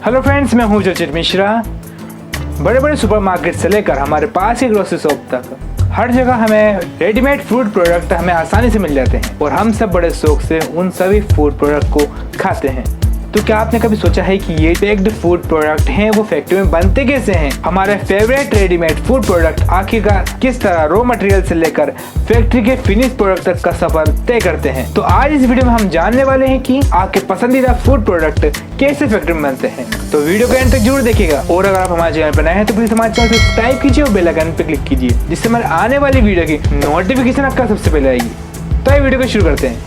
Hello friends, मैं हूं जोचित मिश्रा। बड़े बड़े सुपरमार्केट से लेकर हमारे पास की ग्रोसरी शॉप तक हर जगह हमें रेडीमेड फूड प्रोडक्ट हमें आसानी से मिल जाते हैं और हम सब बड़े शौक से उन सभी फूड प्रोडक्ट को खाते हैं। तो क्या आपने कभी सोचा है कि ये पैक्ड फूड प्रोडक्ट हैं वो फैक्ट्री में बनते कैसे हैं? हमारे फेवरेट रेडीमेड फूड प्रोडक्ट आखिरकार किस तरह रॉ मटेरियल से लेकर फैक्ट्री के फिनिश प्रोडक्ट तक का सफर तय करते हैं। तो आज इस वीडियो में हम जानने वाले हैं कि आपके पसंदीदा फूड प्रोडक्ट कैसे फैक्ट्री में बनते हैं। तो वीडियो को एंड तक जरूर देखिएगा और अगर आप हमारे चैनल पर नए हैं तो प्लीज हमारे चैनल सब्सक्राइब कीजिए और बेल आइकन पर क्लिक कीजिए, जिससे हमारे आने वाली वीडियो की नोटिफिकेशन आपका सबसे पहले आएगी। तो ये वीडियो को शुरू करते हैं।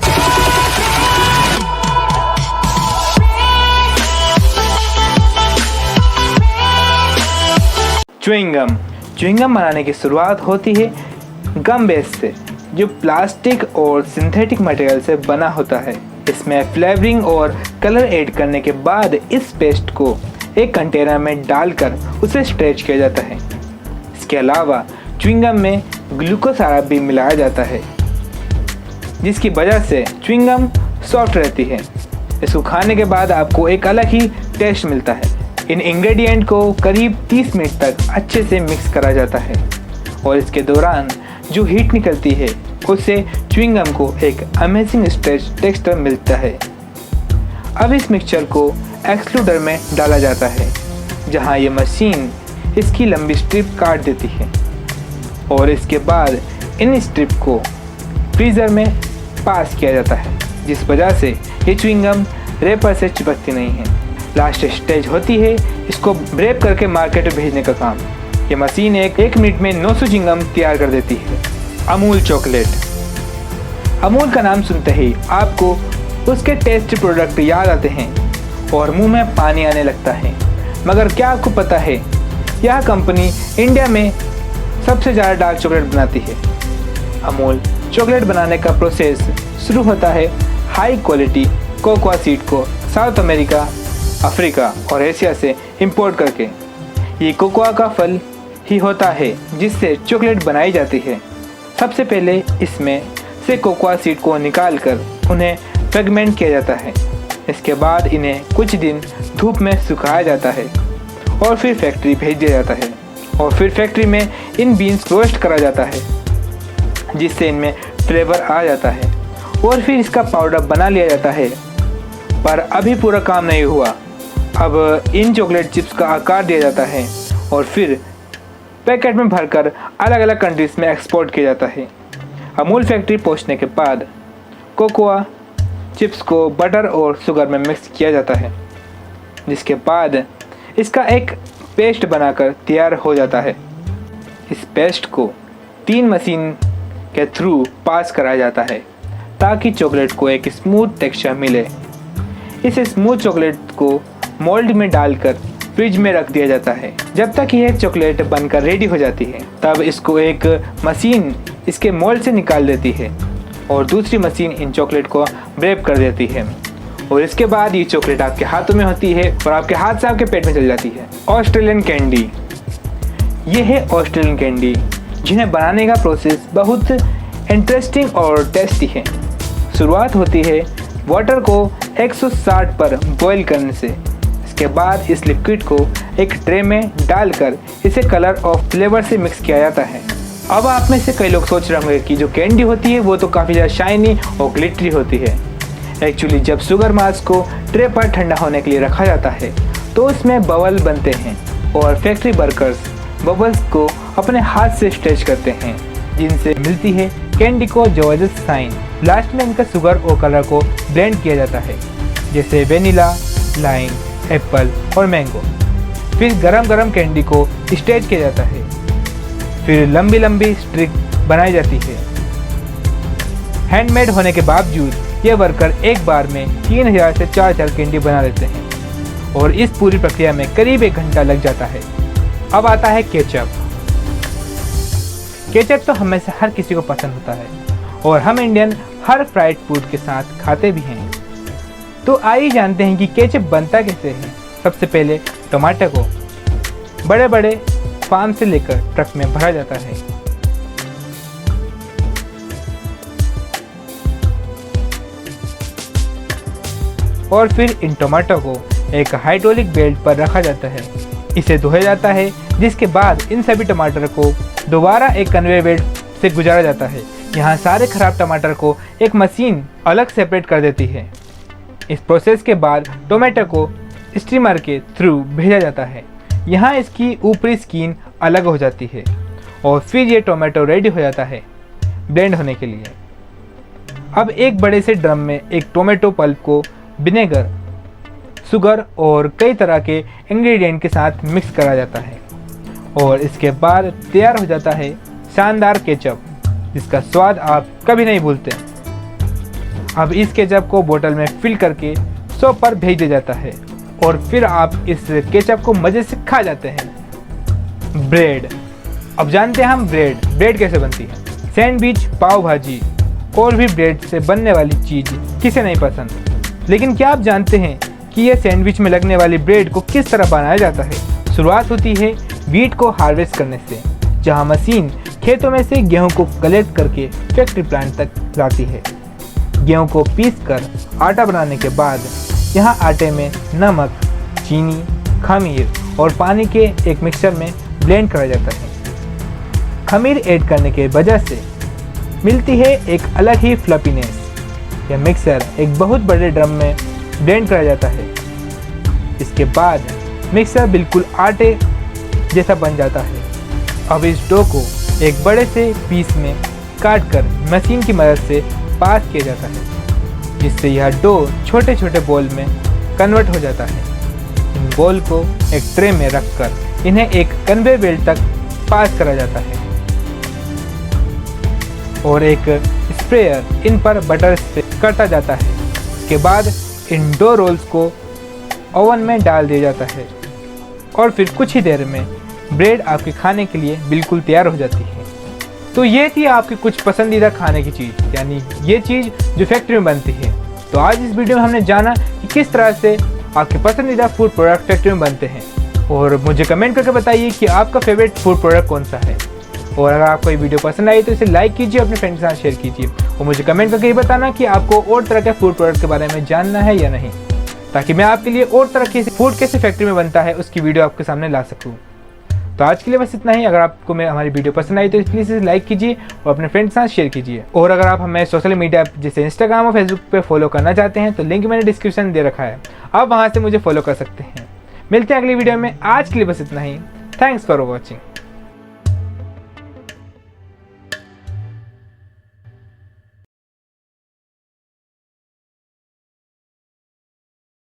च्युइंगम बनाने की शुरुआत होती है गम बेस से, जो प्लास्टिक और सिंथेटिक मटेरियल से बना होता है। इसमें फ्लेवरिंग और कलर ऐड करने के बाद इस पेस्ट को एक कंटेनर में डालकर उसे स्ट्रेच किया जाता है। इसके अलावा च्युइंगम में ग्लूकोज सिरप भी मिलाया जाता है, जिसकी वजह से च्युइंगम सॉफ्ट रहती है। इसको खाने के बाद आपको एक अलग ही टेस्ट मिलता है। इन इंग्रेडिएंट को करीब 30 मिनट तक अच्छे से मिक्स करा जाता है और इसके दौरान जो हीट निकलती है उससे च्युइंगम को एक अमेजिंग स्ट्रेच टेक्सचर मिलता है। अब इस मिक्सचर को एक्सट्रूडर में डाला जाता है, जहां ये मशीन इसकी लंबी स्ट्रिप काट देती है और इसके बाद इन स्ट्रिप को फ्रीज़र में पास किया जाता है, जिस वजह से ये च्युइंगम रेपर से चिपकती नहीं है। लास्ट स्टेज होती है इसको ब्रेक करके मार्केट में भेजने का काम। ये मशीन एक मिनट में 900 च्युइंगम तैयार कर देती है। अमूल चॉकलेट। अमूल का नाम सुनते ही आपको उसके टेस्टी प्रोडक्ट याद आते हैं और मुंह में पानी आने लगता है। मगर क्या आपको पता है, यह कंपनी इंडिया में सबसे ज़्यादा डार्क चॉकलेट बनाती है। अमूल चॉकलेट बनाने का प्रोसेस शुरू होता है हाई क्वालिटी कोकोआ सीड को साउथ अमेरिका, अफ्रीका और एशिया से इंपोर्ट करके। ये कोकोआ का फल ही होता है जिससे चॉकलेट बनाई जाती है। सबसे पहले इसमें से कोकोआ सीड को निकालकर उन्हें फ्रेगमेंट किया जाता है। इसके बाद इन्हें कुछ दिन धूप में सुखाया जाता है और फिर फैक्ट्री भेज दिया जाता है और फिर फैक्ट्री में इन बीन्स रोस्ट करा जाता है, जिससे इनमें फ्लेवर आ जाता है और फिर इसका पाउडर बना लिया जाता है। पर अभी पूरा काम नहीं हुआ। अब इन चॉकलेट चिप्स का आकार दिया जाता है और फिर पैकेट में भरकर अलग अलग कंट्रीज में एक्सपोर्ट किया जाता है। अमूल फैक्ट्री पहुंचने के बाद कोकोआ चिप्स को बटर और शुगर में मिक्स किया जाता है, जिसके बाद इसका एक पेस्ट बनाकर तैयार हो जाता है। इस पेस्ट को 3 मशीन के थ्रू पास कराया जाता है ताकि चॉकलेट को एक स्मूथ टेक्सचर मिले। इस स्मूथ चॉकलेट को मोल्ड में डालकर फ्रिज में रख दिया जाता है जब तक यह चॉकलेट बनकर रेडी हो जाती है। तब इसको एक मशीन इसके मोल्ड से निकाल देती है और दूसरी मशीन इन चॉकलेट को ब्रेक कर देती है और इसके बाद ये चॉकलेट आपके हाथों में होती है और आपके हाथ से आपके पेट में चल जाती है। Australian candy. ये है ऑस्ट्रेलियन कैंडी, जिन्हें बनाने का प्रोसेस बहुत इंटरेस्टिंग और टेस्टी है। शुरुआत होती है वाटर को 160 पर बॉईल करने से। इसके बाद इस लिक्विड को एक ट्रे में डालकर इसे कलर और फ्लेवर से मिक्स किया जाता है। अब आप में से कई लोग सोच रहे होंगे कि जो कैंडी होती है वो तो काफ़ी ज़्यादा शाइनी और ग्लिटरी होती है। एक्चुअली जब शुगर मास को ट्रे पर ठंडा होने के लिए रखा जाता है तो उसमें बबल बनते हैं और फैक्ट्री वर्कर्स बबल्स को अपने हाथ से स्ट्रेच करते हैं, जिनसे मिलती है कैंडी को जबरदस्त शाइन। लास्ट में इनका शुगर और कलर को ब्लेंड किया जाता है, जैसे वेनिला, लाइम, एप्पल और मैंगो। फिर गरम गरम कैंडी को स्ट्रेच किया जाता है। फिर लंबी लंबी स्ट्रिक बनाई जाती है। हैंडमेड होने के बावजूद ये वर्कर एक बार में 3000 से 4000 कैंडी बना लेते हैं और इस पूरी प्रक्रिया में करीब 1 घंटा लग जाता है। अब आता है केचप। केचप तो हमें से हर किसी को पसंद होता है और हम इंडियन हर फ्राइड फूड के साथ खाते भी हैं। तो आइए जानते हैं कि केचप बनता कैसे है। सबसे पहले टमाटर को बड़े बड़े फार्म से लेकर ट्रक में भरा जाता है। और फिर इन टमाटो को एक हाइड्रोलिक बेल्ट पर रखा जाता है। इसे धोया जाता है, जिसके बाद इन सभी टमाटर को दोबारा एक कन्वेयर बेल्ट से गुजारा जाता है। यहाँ सारे खराब टमाटर को एक मशीन अलग सेपरेट कर देती है। इस प्रोसेस के बाद टोमेटो को स्टीमर के थ्रू भेजा जाता है। यहाँ इसकी ऊपरी स्किन अलग हो जाती है और फिर ये टोमेटो रेडी हो जाता है ब्लेंड होने के लिए। अब एक बड़े से ड्रम में एक टोमेटो पल्प को विनेगर, शुगर और कई तरह के इंग्रेडिएंट के साथ मिक्स करा जाता है और इसके बाद तैयार हो जाता है शानदार केचप, जिसका स्वाद आप कभी नहीं भूलते। अब इस केचप को बोतल में फिल करके शॉप पर भेज दिया जाता है और फिर आप इस केचप को मज़े से खा जाते हैं। ब्रेड। अब जानते हैं हम ब्रेड कैसे बनती है। सैंडविच, पाव भाजी और भी ब्रेड से बनने वाली चीज़ किसे नहीं पसंद। लेकिन क्या आप जानते हैं कि यह सैंडविच में लगने वाली ब्रेड को किस तरह बनाया जाता है। शुरुआत होती है व्हीट को हार्वेस्ट करने से, जहां मशीन खेतों में से गेहूं को कलेक्ट करके फैक्ट्री प्लांट तक लाती है। गेहूं को पीस कर आटा बनाने के बाद यहाँ आटे में नमक, चीनी, खमीर और पानी के एक मिक्सचर में ब्लेंड करा जाता है। खमीर ऐड करने के वजह से मिलती है एक अलग ही फ्लफीनेस। यह मिक्सर एक बहुत बड़े ड्रम में ब्लेंड करा जाता है। इसके बाद मिक्सर बिल्कुल आटे जैसा बन जाता है। अब इस डो को एक बड़े से पीस में काट कर मशीन की मदद से पास किया जाता है, जिससे यह डो छोटे छोटे बॉल में कन्वर्ट हो जाता है। इन बॉल को एक ट्रे में रखकर इन्हें एक कन्वेयर बेल्ट तक पास करा जाता है और एक स्प्रेयर इन पर बटर स्प्रे करता जाता है। इसके बाद इन डो रोल्स को ओवन में डाल दिया जाता है और फिर कुछ ही देर में ब्रेड आपके खाने के लिए बिल्कुल तैयार हो जाती है। तो ये थी आपकी कुछ पसंदीदा खाने की चीज़, यानी ये चीज़ जो फैक्ट्री में बनती है। तो आज इस वीडियो में हमने जाना कि किस तरह से आपके पसंदीदा फूड प्रोडक्ट फैक्ट्री में बनते हैं। और मुझे कमेंट करके बताइए कि आपका फेवरेट फूड प्रोडक्ट कौन सा है। और अगर आपको ये वीडियो पसंद आई तो इसे लाइक कीजिए, अपने फ्रेंड्स के साथ शेयर कीजिए और मुझे कमेंट करके ये बताना कि आपको और तरह के फूड प्रोडक्ट के बारे में जानना है या नहीं, ताकि मैं आपके लिए और तरह के फूड कैसे फैक्ट्री में बनता है उसकी वीडियो आपके सामने ला सकूँ। तो आज के लिए बस इतना ही। अगर आपको हमारी वीडियो पसंद आई तो प्लीज़ इसे लाइक कीजिए और अपने फ्रेंड्स के साथ शेयर कीजिए। और अगर आप हमें सोशल मीडिया जैसे इंस्टाग्राम और फेसबुक पे फॉलो करना चाहते हैं तो लिंक मैंने डिस्क्रिप्शन दे रखा है, आप वहाँ से मुझे फॉलो कर सकते हैं। मिलते हैं अगली वीडियो में। आज के लिए बस इतना ही। Thanks for watching.